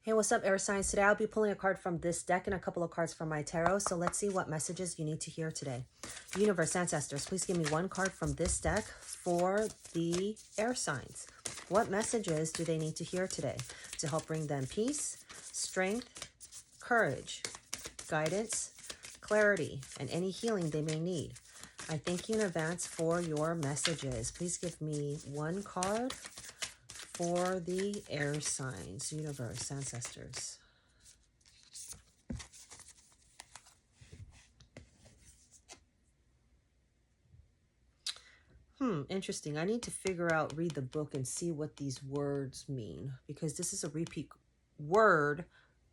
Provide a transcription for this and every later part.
Hey, what's up, air signs? Today I'll be pulling a card from this deck and a couple of cards from my tarot. So let's see what messages you need to hear today. Universe, ancestors, please give me one card from this deck for the air signs. What messages do they need to hear today to help bring them peace, strength, courage, guidance, clarity, and any healing they may need? I thank you in advance for your messages. Please give me one card for the air signs, universe, ancestors. Interesting. I need to figure out, read the book and see what these words mean, because this is a repeat word,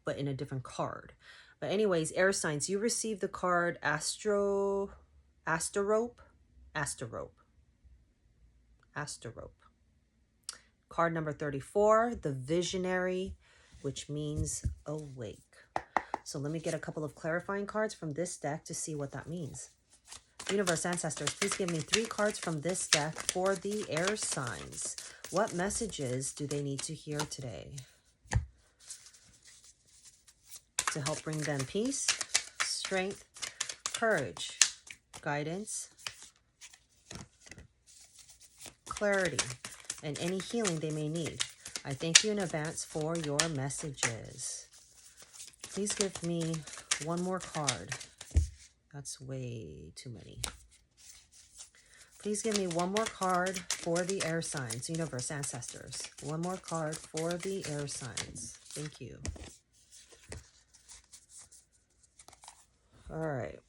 but in a different card. But anyways, air signs, you received the card Asterope. Card number 34, the Visionary, which means awake. So let me get a couple of clarifying cards from this deck to see what that means. Universe, ancestors, please give me 3 cards from this deck for the air signs. What messages do they need to hear today to help bring them peace, strength, courage, guidance, clarity, and any healing they may need? I thank you in advance for your messages. Please give me one more card. That's way too many. Please give me one more card for the air signs, universe, ancestors. One more card for the air signs. Thank you. All right.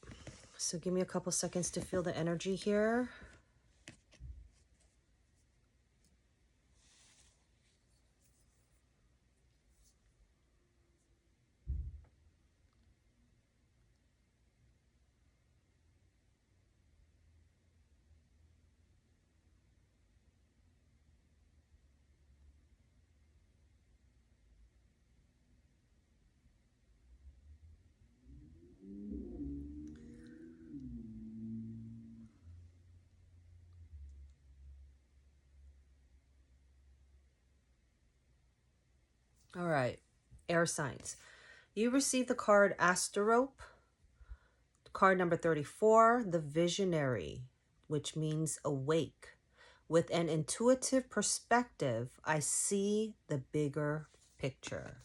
So give me a couple seconds to feel the energy here. All right, air signs. You received the card Asterope, card number 34, the Visionary, which means awake. With an intuitive perspective, I see the bigger picture.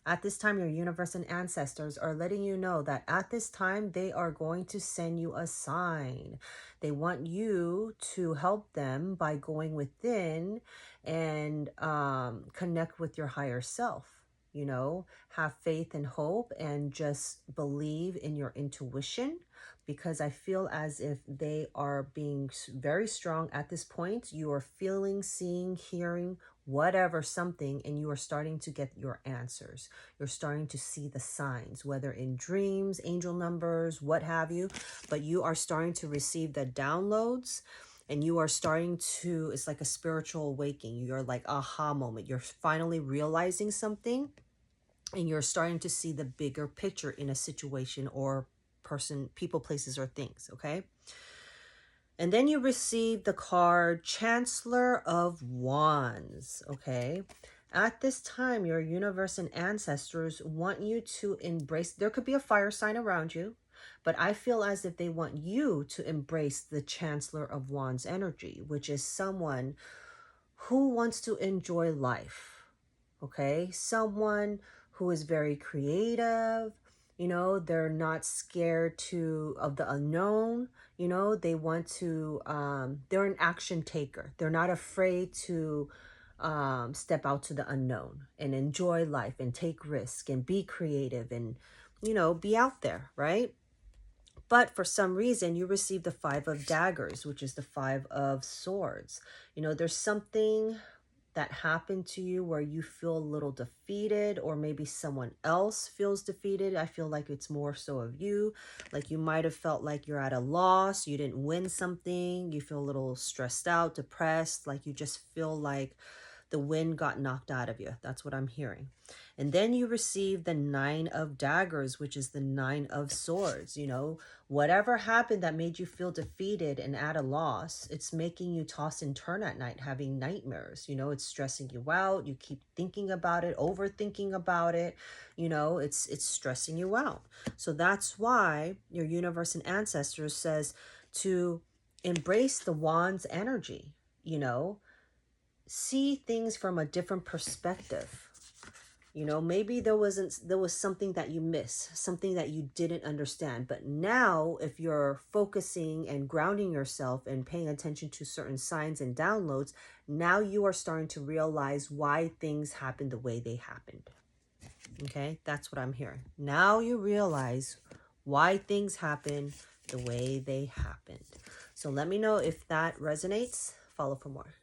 At this time, your universe and ancestors are letting you know that at this time, they are going to send you a sign. They want you to help them by going within and connect with your higher self. You know, have faith and hope and just believe in your intuition, because I feel as if they are being very strong at this point. You are feeling, seeing, hearing, whatever, something, and you are starting to get your answers. You're starting to see the signs, whether in dreams, angel numbers, what have you, but you are starting to receive the downloads. And you are starting to, it's like a spiritual awakening. You're like aha moment. You're finally realizing something, and you're starting to see the bigger picture in a situation or person, people, places, or things, okay? And then you receive the card Chancellor of Wands, okay? At this time, your universe and ancestors want you to embrace, there could be a fire sign around you, but I feel as if they want you to embrace the Chancellor of Wands energy, which is someone who wants to enjoy life, okay? Someone who is very creative, you know, they're not scared of the unknown, you know, they want to, they're an action taker. They're not afraid to step out to the unknown and enjoy life and take risk and be creative and, you know, be out there, right? But for some reason, you receive the 5 of Daggers, which is the 5 of Swords. You know, there's something that happened to you where you feel a little defeated, or maybe someone else feels defeated. I feel like it's more so of you. Like you might have felt like you're at a loss. You didn't win something. You feel a little stressed out, depressed. Like you just feel like The wind got knocked out of you. That's what I'm hearing. And then you receive the 9 of daggers, which is the 9 of swords. You know, whatever happened that made you feel defeated and at a loss, it's making you toss and turn at night, having nightmares. You know, it's stressing you out. You keep thinking about it, overthinking about it. You know, it's stressing you out. So that's why your universe and ancestors says to embrace the wand's energy, you know, see things from a different perspective. You know, maybe there was something that you missed, something that you didn't understand. But now, if you're focusing and grounding yourself and paying attention to certain signs and downloads, now you are starting to realize why things happened the way they happened. Okay, that's what I'm hearing. Now you realize why things happen the way they happened. So let me know if that resonates. Follow for more.